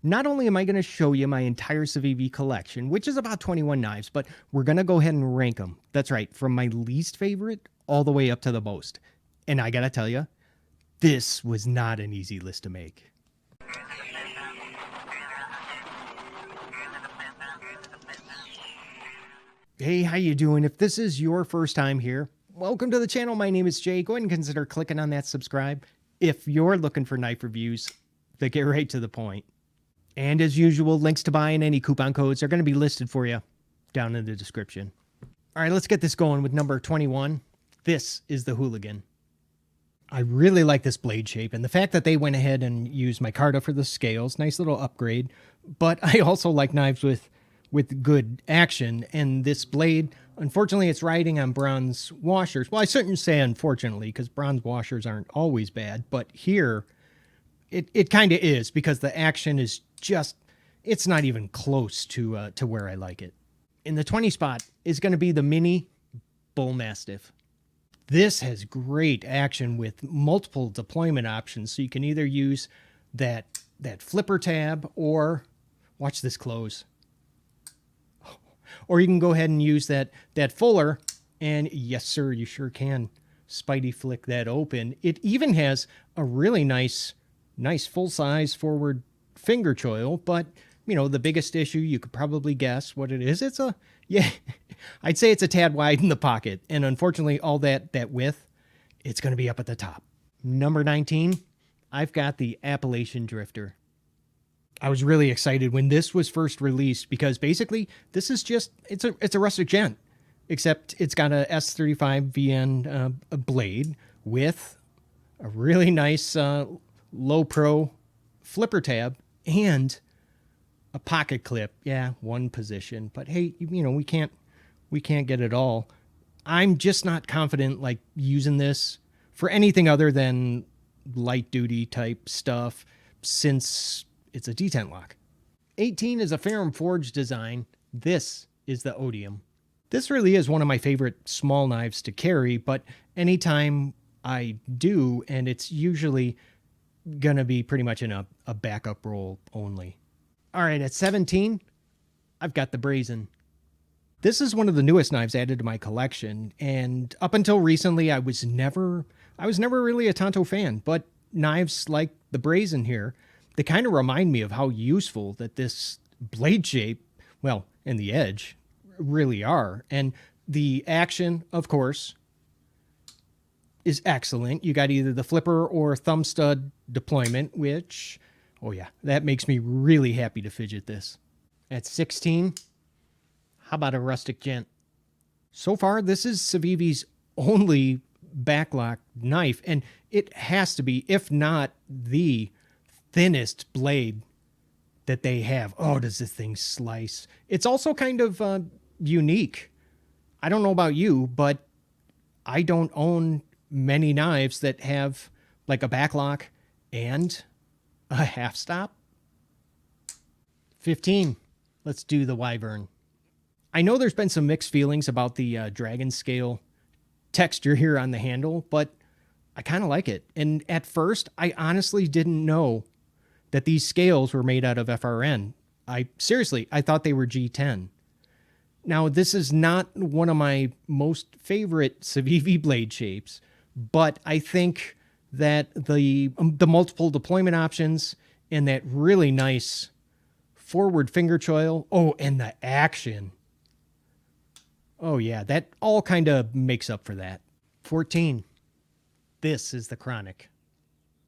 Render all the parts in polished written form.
Not only am I going to show you my entire Civivi collection, which is about 21 knives, but we're going to go ahead and rank them. That's right, from my least favorite all the way up to the most. And I got to tell you, this was not an easy list to make. Hey, how you doing? If this is your first time here, welcome to the channel. My name is Jay. Go ahead and consider clicking on that subscribe. If you're looking for knife reviews that get right to the point. And as usual, links to buy and any coupon codes are going to be listed for you down in the description. All right, let's get this going with number 21. This is the Hooligan. I really like this blade shape, and the fact that they went ahead and used micarta for the scales, nice little upgrade. But I also like knives with good action, and this blade, unfortunately, it's riding on bronze washers. Well, I shouldn't say unfortunately, because bronze washers aren't always bad, but here it kind of is, because the action is just, it's not even close to where I like it. In the 20 spot is going to be the mini bull mastiff. This has great action with multiple deployment options, so you can either use that flipper tab, or watch this close. Or you can go ahead and use that fuller, and yes sir, you sure can Spidey flick that open. It even has a really nice full-size forward finger choil, but you know, the biggest issue, you could probably guess what it is. I'd say it's a tad wide in the pocket, and unfortunately all that width, it's going to be up at the top. Number 19, I've got the Alpine Drifter. I was really excited when this was first released, because basically this is just, it's a Rustic Gin, except it's got a S35 VN blade with a really nice low pro flipper tab and a pocket clip. Yeah, one position, but hey, you know, we can't get it all. I'm just not confident like using this for anything other than light duty type stuff, since it's a detent lock. 18 is a Ferrum Forge design. This is the Odium. This really is one of my favorite small knives to carry, but anytime I do, and it's usually gonna be pretty much in a backup role only. All right, at 17, I've got the Brazen. This is one of the newest knives added to my collection, and up until recently, I was never really a Tonto fan, but knives like the Brazen here, they kind of remind me of how useful that this blade shape, well, and the edge really are. And the action, of course, is excellent. You got either the flipper or thumb stud deployment, which, oh yeah, that makes me really happy to fidget this. At 16, how about a Rustic Gin? So far, this is Civivi's only backlock knife, and it has to be, if not the thinnest blade that they have. Oh, does this thing slice? It's also kind of unique. I don't know about you, but I don't own many knives that have like a backlock and a half stop. 15, let's do the Wyvern. I know there's been some mixed feelings about the dragon scale texture here on the handle, but I kind of like it. And at first, I honestly didn't know that these scales were made out of FRN. I thought they were G10. Now, this is not one of my most favorite Civivi blade shapes, but I think that the multiple deployment options and that really nice forward finger choil, oh, and the action. Oh yeah, that all kind of makes up for that. 14, this is the Chronic.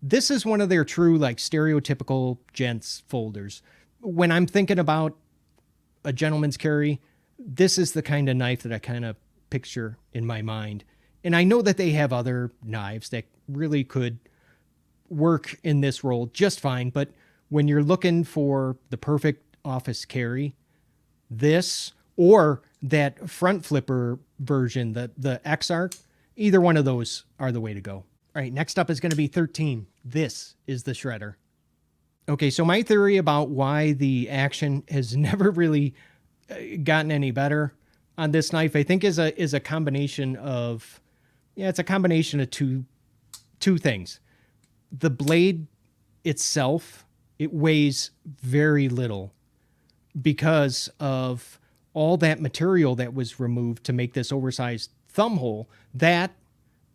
This is one of their true, like, stereotypical gents folders. When I'm thinking about a gentleman's carry, this is the kind of knife that I kind of picture in my mind. And I know that they have other knives that really could work in this role just fine, but when you're looking for the perfect office carry, this or that front flipper version, the X-Arc, either one of those are the way to go. All right, next up is going to be 13. This is the Shredder. Okay, so my theory about why the action has never really gotten any better on this knife, I think is a combination of, it's a combination of two things. The blade itself It weighs very little because of all that material that was removed to make this oversized thumb hole. That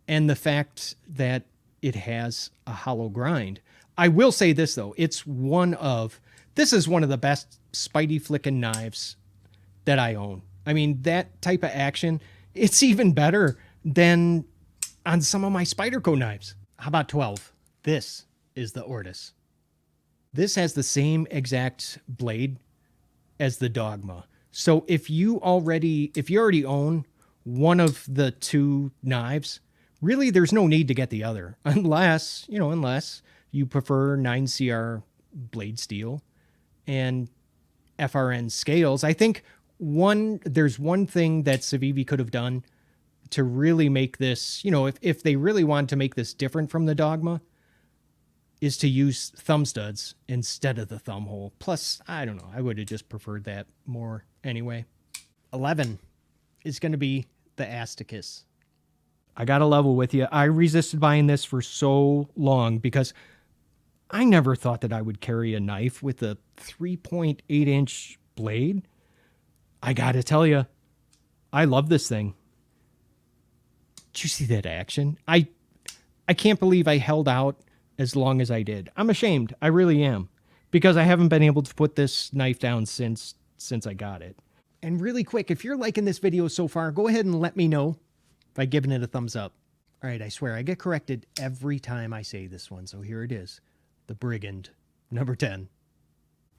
and the fact that it has a hollow grind. I will say this, though. This is one of the best Spidey flicking knives that I own. I mean, that type of action, it's even better than on some of my Spyderco knives. How about 12? This is the Ortis. This has the same exact blade as the Dogma. So if you already own one of the two knives, really there's no need to get the other unless you prefer 9CR blade steel and FRN scales. I think there's one thing that Civivi could have done to really make this, if they really wanted to make this different from the Dogma, is to use thumb studs instead of the thumb hole. Plus, I don't know, I would have just preferred that more anyway. 11 is going to be the Azticus. I got to level with you. I resisted buying this for so long because I never thought that I would carry a knife with a 3.8-inch blade. I got to tell you, I love this thing. Did you see that action? I can't believe I held out as long as I did. I'm ashamed. I really am. Because I haven't been able to put this knife down since I got it. And really quick, if you're liking this video so far, go ahead and let me know by giving it a thumbs up. All right, I swear, I get corrected every time I say this one, so here it is. The Brigand, number 10.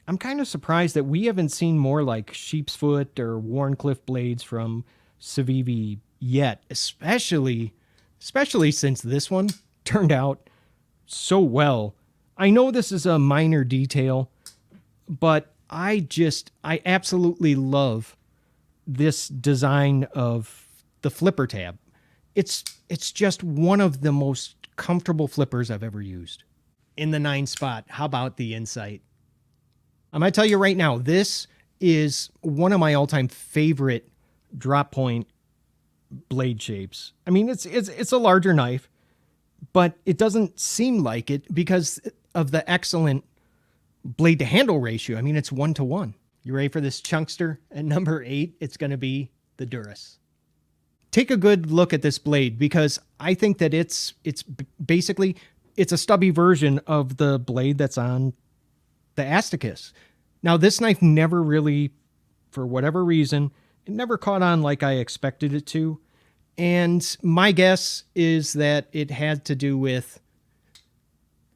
I'm kind of surprised that we haven't seen more like Sheepsfoot or Warncliffe blades from Civivi yet, especially since this one turned out so well. I know this is a minor detail, but I absolutely love this design of the flipper tab. It's just one of the most comfortable flippers I've ever used. In the 9 spot, how about the Insight? I'm going to tell you right now, this is one of my all-time favorite drop point blade shapes. I mean, it's a larger knife, but it doesn't seem like it because of the excellent blade to handle ratio. I mean, it's 1-to-1. You ready for this chunkster? At number 8, it's going to be the Durus. Take a good look at this blade because I think that it's basically a stubby version of the blade that's on the Azticus. Now, this knife never really, for whatever reason, it never caught on like I expected it to. And my guess is that it had to do with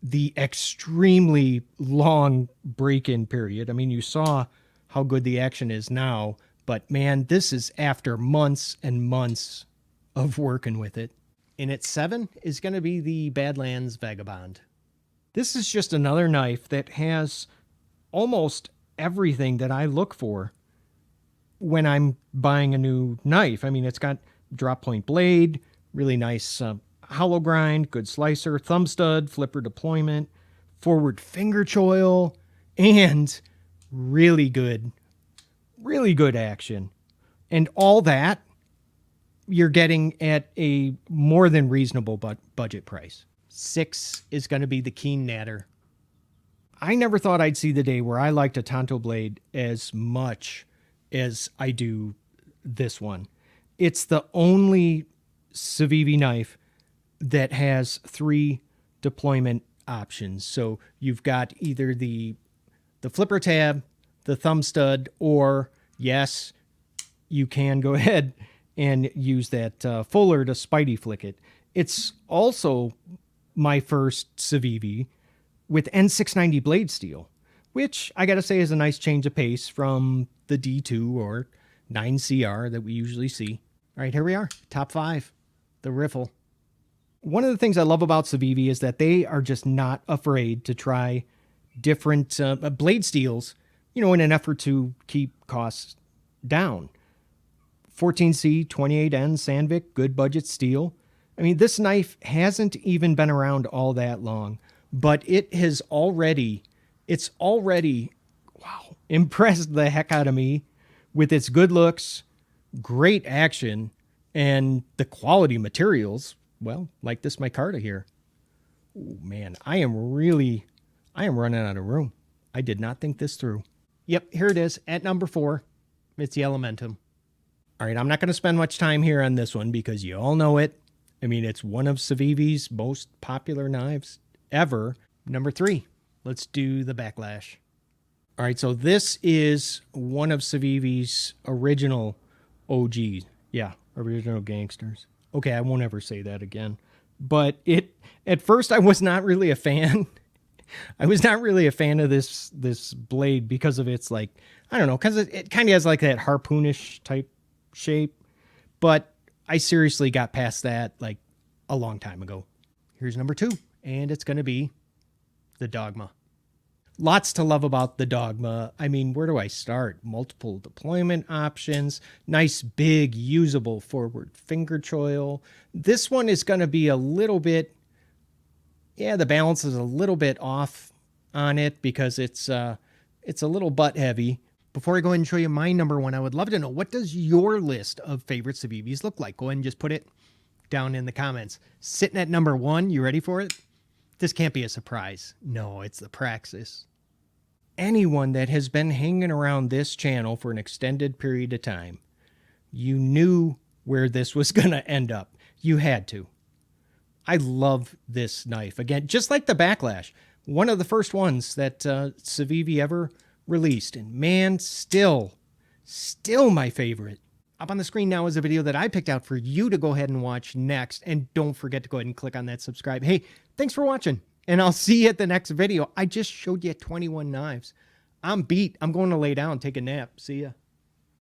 the extremely long break-in period. I mean, you saw how good the action is now, but man, this is after months and months of working with it. And at 7 is going to be the Badlands Vagabond. This is just another knife that has almost everything that I look for when I'm buying a new knife. I mean, it's got drop point blade, really nice hollow grind, good slicer, thumb stud, flipper deployment, forward finger choil, and really good action. And all that you're getting at a more than reasonable budget price. 6 is going to be the Keen Natter. I never thought I'd see the day where I liked a Tonto blade as much as I do this one. It's the only Civivi knife that has 3 deployment options. So you've got either the flipper tab, the thumb stud, or yes, you can go ahead and use that fuller to Spidey flick it. It's also my first Civivi with N690 blade steel, which I gotta say is a nice change of pace from the D2 or 9CR that we usually see. All right, here we are, top 5, the Riffle. One of the things I love about Civivi is that they are just not afraid to try different blade steels, in an effort to keep costs down. 14C 28N Sandvik, good budget steel. I mean, this knife hasn't even been around all that long, but it's already, wow, impressed the heck out of me with its good looks, great action, and the quality materials. Well, like this micarta here. Oh man, I am running out of room. I did not think this through. Yep, here it is at number 4. It's the Elementum. All right, I'm not going to spend much time here on this one because you all know it. I mean, it's one of Civivi's most popular knives ever. Number 3, let's do the Backlash. All right, so this is one of Civivi's original OGs. Yeah, original gangsters. Okay, I won't ever say that again. But at first I was not really a fan. I was not really a fan of this blade because of its, like, I don't know, because it kind of has like that harpoonish type shape. But I seriously got past that like a long time ago. Here's number 2, and it's going to be the Dogma. Lots to love about the Dogma. I mean, where do I start? Multiple deployment options, nice big usable forward finger choil. This one is going to be a little bit, yeah, the balance is a little bit off on it because it's a little butt heavy. Before I go ahead and show you my number 1, I would love to know, what does your list of favorite Civivis look like? Go ahead and just put it down in the comments. Sitting at number 1, you ready for it? This can't be a surprise. No, it's the Praxis. Anyone that has been hanging around this channel for an extended period of time, you knew where this was going to end up. You had to. I love this knife. Again, just like the Backlash, one of the first ones that Civivi ever released. And man, still my favorite. Up on the screen now is a video that I picked out for you to go ahead and watch next. And don't forget to go ahead and click on that subscribe. Hey, thanks for watching. And I'll see you at the next video. I just showed you 21 knives. I'm beat. I'm going to lay down, take a nap. See ya.